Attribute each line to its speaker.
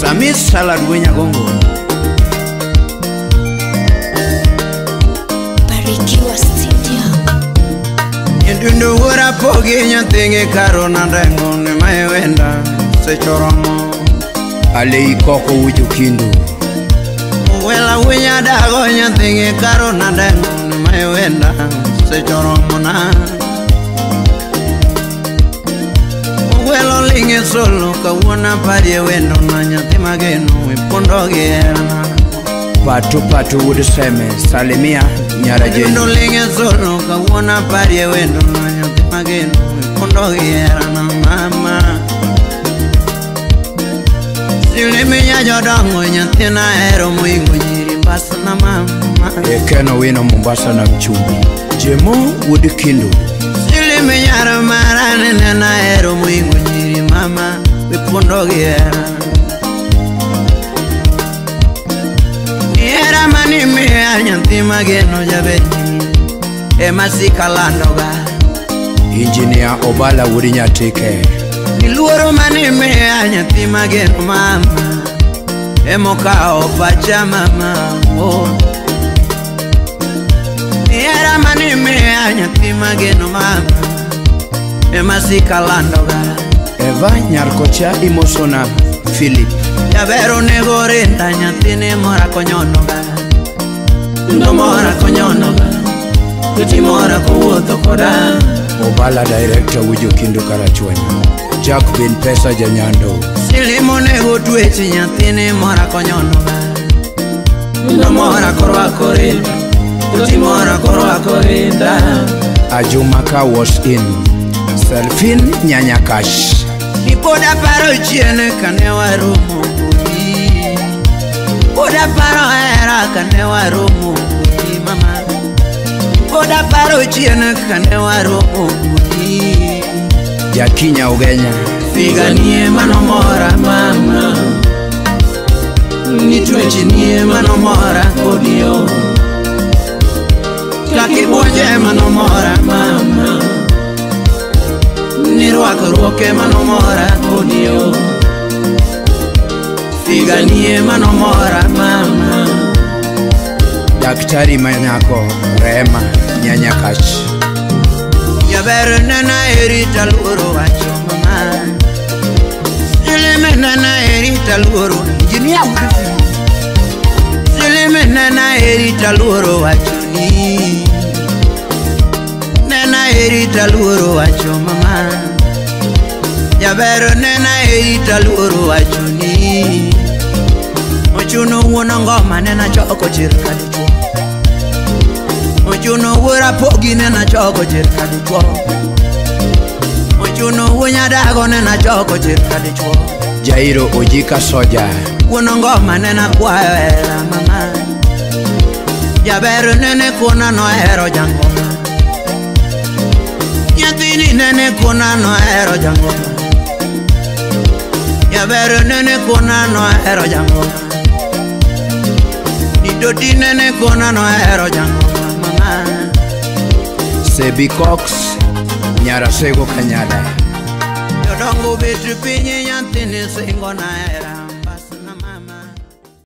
Speaker 1: Samis salad wenya gongo.
Speaker 2: Barikiwa Studio.
Speaker 1: Ndundo wora pogi nyatinge karo nandengo ne maewenda sechoromo. Ale ikoko wujo kindu. Wela wenya dago nyatinge karo nandengo ne maewenda sechoromo na. Welo linge solo kawona parie wendo na nyathi mageno ipondo gerana. Patu wudu seme salimia nyara jeni. Wendo linge solo kawona parie wendo na nyathi mageno ipondo gerana mama. Silimi ya jodongo nyathi na hero muingo nyiri mbasa na mama. Ekeno wino Mombasa na mchumbi Jemo wudu kindu. Silimi nyara marane nena hero muingo nyiri mama wipondo gerana. Niera mani mea nyanthi mageno jabeni emasika landoga. Engineer Obala wudi nyatike. Niluoro mani mea nyanthi mageno mama emoka opacha mama oh. Niera mani mea nyanthi mageno mama emasika landoga. Eva nyarkocha imosona Philip. Yabero negore nda nyathine mora konyonoga. Ndo mora konyonoga. Kuti mora kowuotho koda. Obala director wujo kindu karachwenyo. Jack bin pesa janyando. Silimo nego tuechi nyathine mora konyonoga. Ndo mora korwako rinda. Kuti mora korwako rinda. Ajumaka was in. Selfin nyanya cash. Nipoda paro chiene kane waromo budi. Poda paro era kane waromo budi mama. Poda paro chiene kane waromo budi. Jakinya ugenya. Figanie manomora mama. Nitwechi nie manomora kodio. Kakibonje manomora mama. Nirwako ruoke manomora kodio. Figanie manomora mama. Daktari manyako Rema nyanya kachi. Yabere nana erita luoro wacho mama. Silime nana erita luoro engineer wudu. Silime nana erita luoro wacho ni. Nena erita luoro wacho mama. Yabero nena erita luoro wacho ni. Ochuno wuono ngoma nena choko chirka dichwo. Ochuno wura pogi nena choko chirka dichwo. Ochuno wunya dago nena choko chirka dichwo. Jairo ojika soja. Wuono ngoma nena kwayo era mama. Yabero nene kuna no hero jangoma. Nyathini nene kuna no hero jangoma. Yabero nene kuna no hero jangoma. Nidoti nene kuna no hero jangoma mama. Sebi Cox nyara sego kanyada. Yodongo betu pinyi nyathini singo na hero.